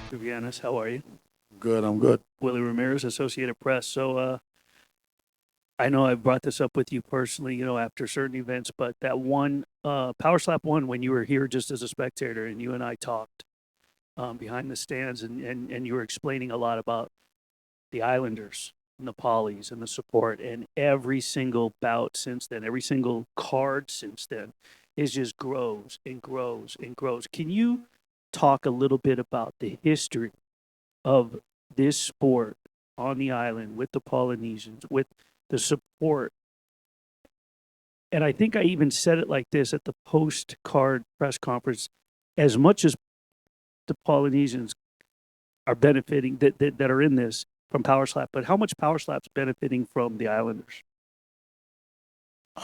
Vivianis, how are you? Good, I'm good. Willie Ramirez, Associated Press. I know I brought this up with you personally, after certain events, but that one, Power Slap one, when you were here just as a spectator and you and I talked behind the stands and you were explaining a lot about the Islanders and the Pollies and the support and every single bout since then, every single card since then is just grows and grows and grows. Can you talk a little bit about the history of this sport on the island with the Polynesians, with the support? And I think I even said it like this at the post card press conference: as much as the Polynesians are benefiting that are in this from Power Slap, but how much Power Slap's benefiting from the Islanders?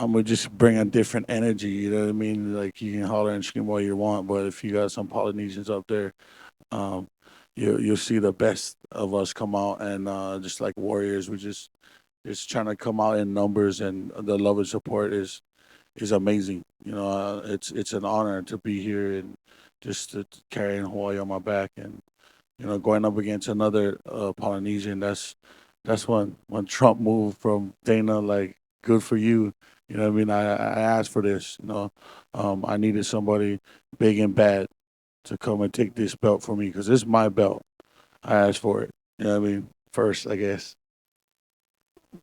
We just bring a different energy. You know what I mean? Like you can holler and scream all you want, but if you got some Polynesians up there, um, you'll see the best of us come out, and just like warriors, we just trying to come out in numbers, and the love and support is amazing. It's an honor to be here and just to carrying Hawaii on my back, and going up against another Polynesian. That's when Trump moved from Dana, like, good for you. You know what I mean? I asked for this. I needed somebody big and bad to come and take this belt for me because it's my belt. I asked for it. You know what I mean? First, I guess.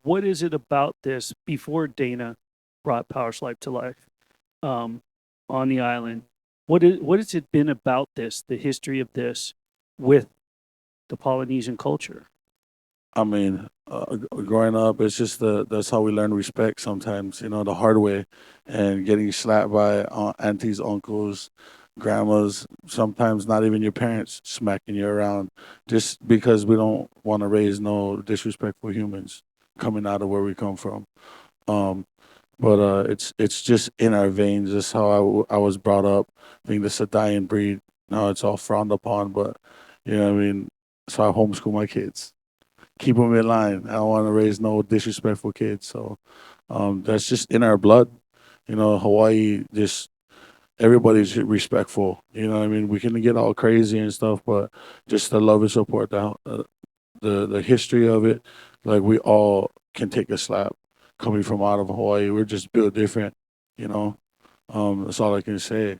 What is it about this before Dana brought Power Slap to life um, on the island? What has it been about this, the history of this with the Polynesian culture? I mean, growing up, it's just that's how we learn respect. Sometimes, the hard way, and getting slapped by aunties, uncles, grandmas. Sometimes not even your parents smacking you around, just because we don't want to raise no disrespectful humans coming out of where we come from. Um, but it's just in our veins. That's how I was brought up. Being the dying breed. Now it's all frowned upon, but what I mean. So I homeschool my kids, keep them in line. I don't want to raise no disrespectful kids. So that's just in our blood. Hawaii, just everybody's respectful. You know what I mean? We can get all crazy and stuff, but just the love and support, the history of it, like we all can take a slap coming from out of Hawaii. We're just built different, you know. That's all I can say.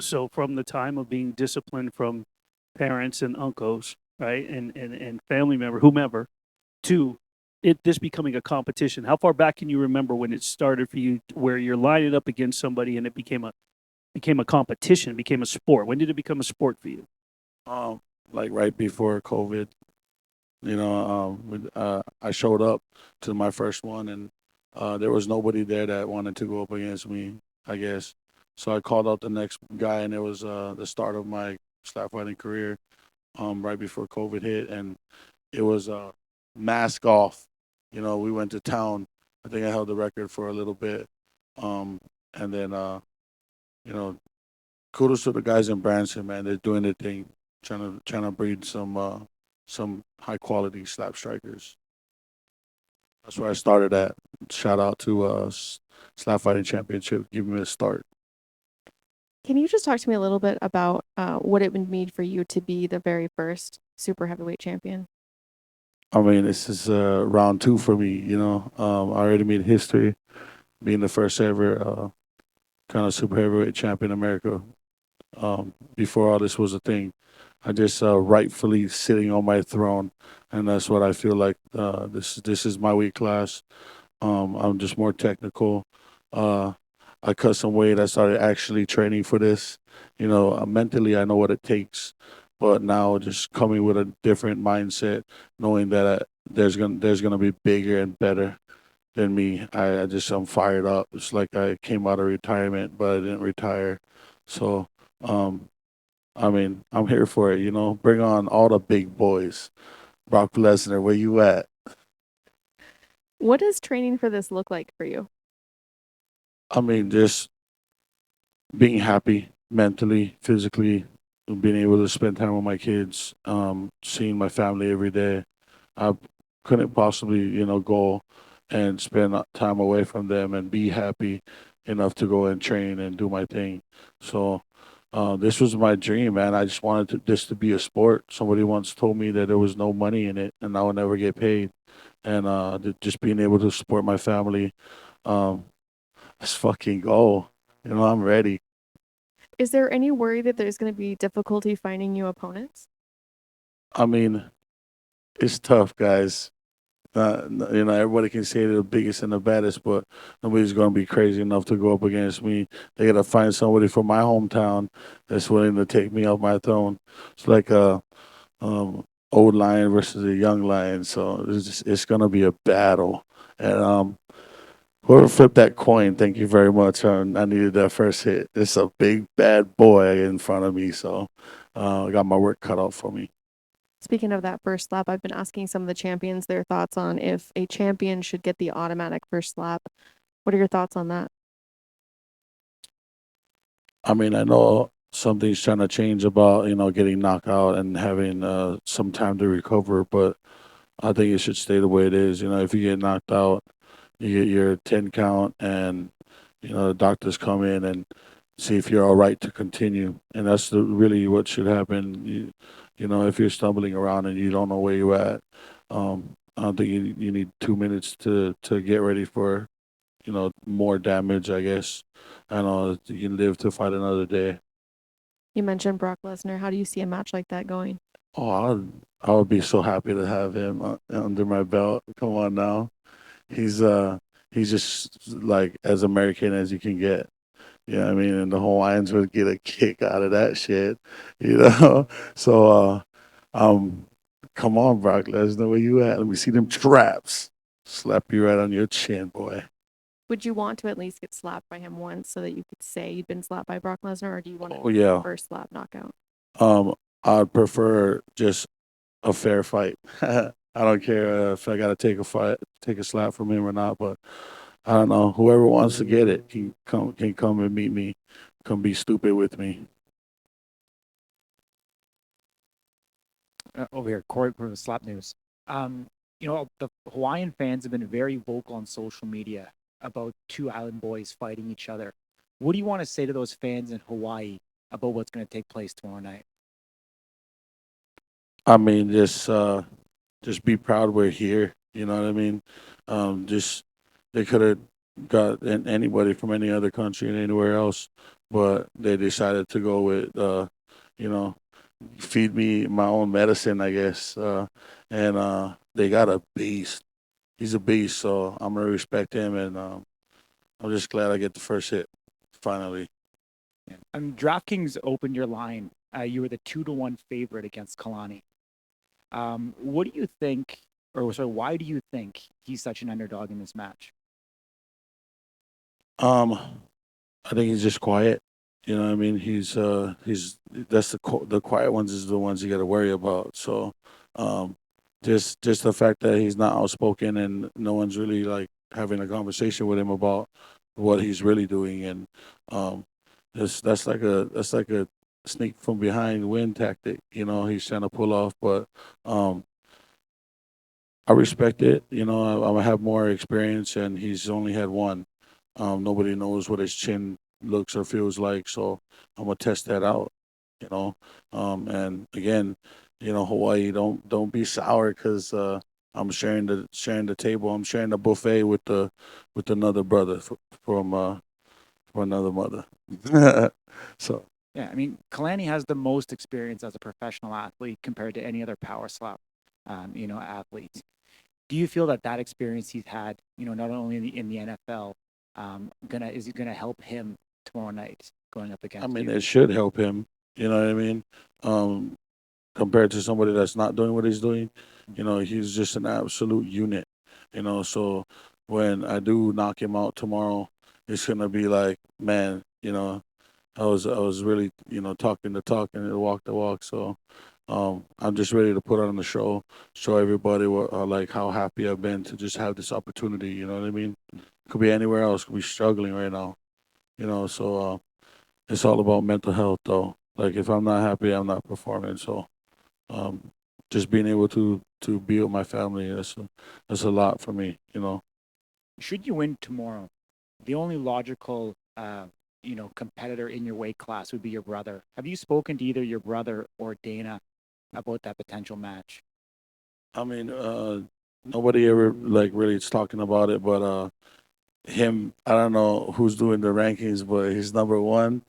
So from the time of being disciplined from parents and uncles, right, and family member, whomever, to this becoming a competition. How far back can you remember when it started for you, where you're lining up against somebody and it became a competition, became a sport? When did it become a sport for you? Um, like right before COVID, I showed up to my first one, and there was nobody there that wanted to go up against me, I guess. So I called out the next guy, and it was the start of my slap fighting career, right before COVID hit, and it was mask off. We went to town. I think I held the record for a little bit, and then you know, kudos to the guys in Branson, man. They're doing their thing, trying to breed some high quality slap strikers. That's where I started at. Shout out to Slap Fighting Championship, giving me a start. Can you just talk to me a little bit about what it would mean for you to be the very first super heavyweight champion? I mean, this is round two for me. I already made history being the first ever kind of super heavyweight champion in America. Before all this was a thing, I just rightfully sitting on my throne, and that's what I feel like. This is my weight class. I'm just more technical. Uh, I cut some weight. I started actually training for this. Mentally, I know what it takes, but now just coming with a different mindset, knowing that there's gonna be bigger and better than me. I'm fired up. It's like I came out of retirement, but I didn't retire. So, um, I mean, I'm here for it. Bring on all the big boys. Brock Lesnar, where you at? What does training for this look like for you? I mean, just being happy mentally, physically, being able to spend time with my kids, seeing my family every day. I couldn't possibly, go and spend time away from them and be happy enough to go and train and do my thing. So, This was my dream, man. I just wanted this to be a sport. Somebody once told me that there was no money in it and I would never get paid. And just being able to support my family, um, let's fucking go. I'm ready. Is there any worry that there's going to be difficulty finding you opponents? I mean, it's tough, guys. Everybody can say they're the biggest and the baddest, but nobody's going to be crazy enough to go up against me. They got to find somebody from my hometown that's willing to take me off my throne. It's like a old lion versus a young lion, so it's going to be a battle. And whoever flipped that coin, thank you very much. I needed that first hit. It's a big bad boy in front of me, so I got my work cut out for me. Speaking of that first slap, I've been asking some of the champions their thoughts on if a champion should get the automatic first slap. What are your thoughts on that? I mean, I know something's trying to change about getting knocked out and having some time to recover, but I think it should stay the way it is. If you get knocked out, you get your 10 count, and the doctors come in and see if you're all right to continue, and that's really what should happen. If you're stumbling around and you don't know where you're at, I don't think you need 2 minutes to get ready for more damage, I guess. I know you can live to fight another day. You mentioned Brock Lesnar. How do you see a match like that going? Oh, I would be so happy to have him under my belt. Come on now, he's he's just like as American as you can get. Yeah, I mean, and the Hawaiians would get a kick out of that shit, you know. So, um, come on, Brock Lesnar, where you at? Let me see them traps. Slap you right on your chin, boy. Would you want to at least get slapped by him once so that you could say you'd been slapped by Brock Lesnar, or do you want Oh to yeah. first slap knockout? I'd prefer just a fair fight. I don't care if I gotta take a slap from him or not. But I don't know. Whoever wants to get it can come and meet me. Come be stupid with me. Over here, Corey from Slap News. The Hawaiian fans have been very vocal on social media about two island boys fighting each other. What do you want to say to those fans in Hawaii about what's going to take place tomorrow night? I mean, just be proud we're here. You know what I mean? Just they could have got anybody from any other country and anywhere else, but they decided to go with you know feed me my own medicine, I guess. And they got a beast. He's a beast, so I'm gonna respect him, and I'm just glad I get the first hit finally. Yeah. DraftKings opened your line. You were the 2-1 favorite against Kalani. What do you think, or sorry, why do you think he's such an underdog in this match? Um, I think he's just quiet. You know what I mean? He's that's the quiet ones is the ones you got to worry about. So, um, just the fact that he's not outspoken and no one's really like having a conversation with him about what he's really doing, and um, that's like a sneak from behind win tactic. He's trying to pull off, but um, I respect it. I have more experience, and he's only had one. Nobody knows what his chin looks or feels like, so I'm gonna test that out. You know, and again, Hawaii, don't be sour because I'm sharing the table. I'm sharing the buffet with another brother from another mother. So Yeah, Kalani has the most experience as a professional athlete compared to any other power slap, athlete. Do you feel that experience he's had, not only in the NFL, is he gonna help him tomorrow night going up I against mean, you? it should help him. You know what I mean? Um, Compared to somebody that's not doing what he's doing, he's just an absolute unit. So when I do knock him out tomorrow, it's gonna be like, man, I was really, talking the talk and walk the walk. So I'm just ready to put on the show everybody what like how happy I've been to just have this opportunity. You know what I mean? Could be anywhere else. Could be struggling right now. So it's all about mental health, though. Like if I'm not happy, I'm not performing. So um, just being able to be with my family, that's a lot for me. Should you win tomorrow, the only logical competitor in your weight class would be your brother. Have you spoken to either your brother or Dana about that potential match? I mean, nobody ever like really is talking about it, but him, I don't know who's doing the rankings, but he's number one,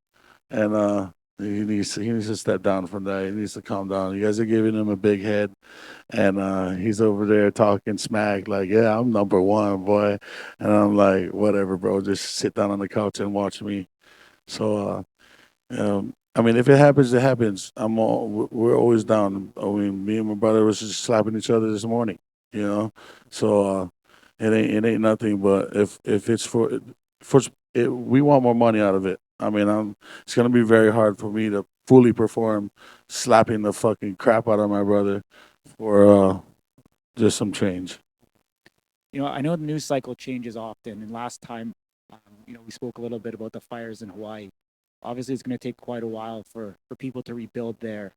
and he needs to step down from that. He needs to calm down. You guys are giving him a big head, and he's over there talking smack like, "Yeah, I'm number one, boy," and I'm like, "Whatever, bro. Just sit down on the couch and watch me." So, I mean, if it happens, it happens. We're always down. I mean, me and my brother was just slapping each other this morning, you know. So it ain't nothing. But if it's for we want more money out of it. I mean, it's gonna be very hard for me to fully perform slapping the fucking crap out of my brother for just some change. I know the news cycle changes often, and last time, we spoke a little bit about the fires in Hawaii. Obviously, it's going to take quite a while for people to rebuild there.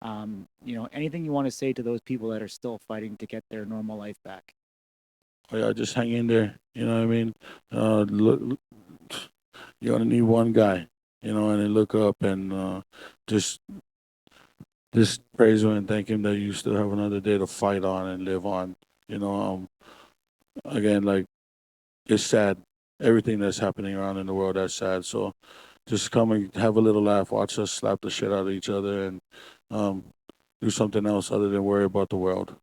Anything you want to say to those people that are still fighting to get their normal life back? Oh yeah, just hang in there. You know what I mean? Look, you only need one guy, and then look up and just just praise him and thank him that you still have another day to fight on and live on. You know, again, like it's sad. Everything that's happening around in the world, that's sad. So just come and have a little laugh, watch us slap the shit out of each other, and um, do something else other than worry about the world.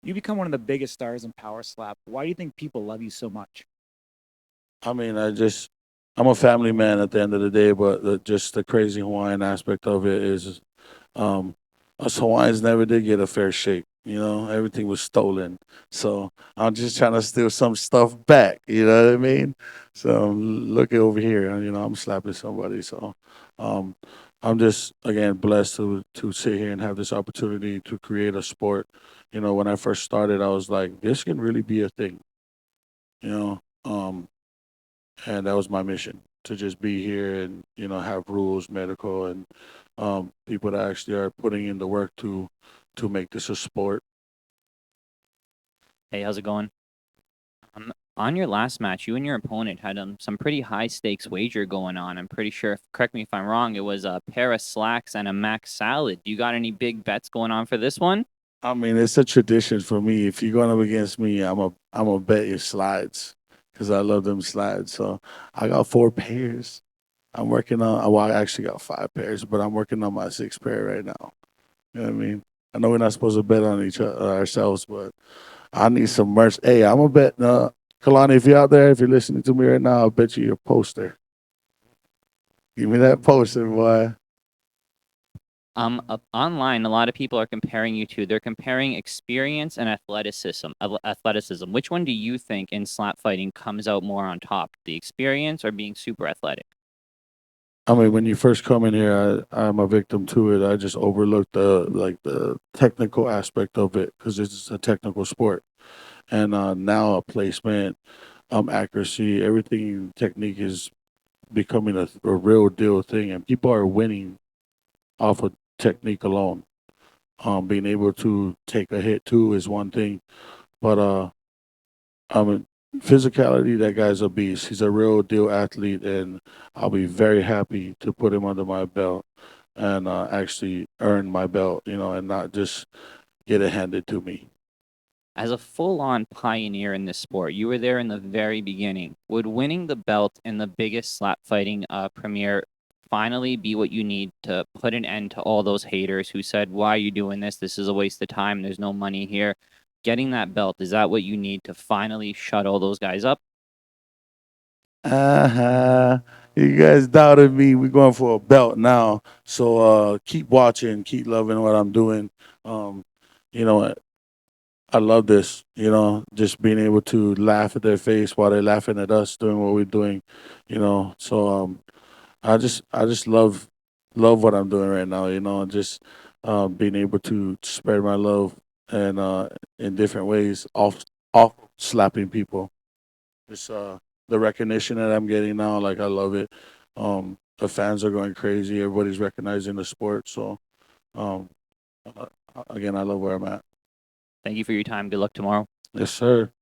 You become one of the biggest stars in Power Slap. Why do you think people love you so much? I mean, I'm a family man at the end of the day, but just the crazy Hawaiian aspect of it is, um, us Hawaiians never did get a fair shake. Everything was stolen. So I'm just trying to steal some stuff back. You know what I mean? So look over here. I'm slapping somebody. So um, I'm just again blessed to sit here and have this opportunity to create a sport. When I first started, I was like, this can really be a thing. You know. And that was my mission to just be here and have rules, medical, and people that actually are putting in the work to make this a sport. Hey, how's it going? On your last match, you and your opponent had some pretty high stakes wager going on. I'm pretty sure, correct me if I'm wrong, it was a pair of slacks and a mac salad. You got any big bets going on for this one? I mean, it's a tradition for me. If you're going up against me, I'm a bet your slides because I love them slides. So I got 4 pairs. I'm working on. Well, I actually got 5 pairs, but I'm working on my 6th pair right now. You know what I mean? I know we're not supposed to bet on each other ourselves, but I need some merch. Hey, I'm a bet. Kalani, if you're out there, if you're listening to me right now, I'll bet you your poster. Give me that poster, boy. Online, a lot of people are comparing you to. They're comparing experience and athleticism. Athleticism. Which one do you think in slap fighting comes out more on top? The experience or being super athletic? I mean, when you first come in here, I'm a victim to it. I just overlooked the technical aspect of it because it's a technical sport, and now a placement, accuracy, everything technique is becoming a real deal thing, and people are winning off of technique alone. Being able to take a hit too is one thing, but I mean, physicality, that guy's a beast. He's a real deal athlete, and I'll be very happy to put him under my belt and actually earn my belt, and not just get it handed to me. As a full-on pioneer in this sport, you were there in the very beginning. Would winning the belt in the biggest slap fighting premiere finally be what you need to put an end to all those haters who said, "Why are you doing this? This is a waste of time. There's no money here." Getting that belt, is that what you need to finally shut all those guys up? Uh-huh. You guys doubted me. We're going for a belt now. So keep watching, keep loving what I'm doing. You know, I love this, just being able to laugh at their face while they're laughing at us doing what we're doing, So I just love what I'm doing right now, and just being able to spread my love and in different ways off slapping people. Just the recognition that I'm getting now, like I love it. The fans are going crazy. Everybody's recognizing the sport. So um, again, I love where I'm at. Thank you for your time. Good luck tomorrow. Yes, sir.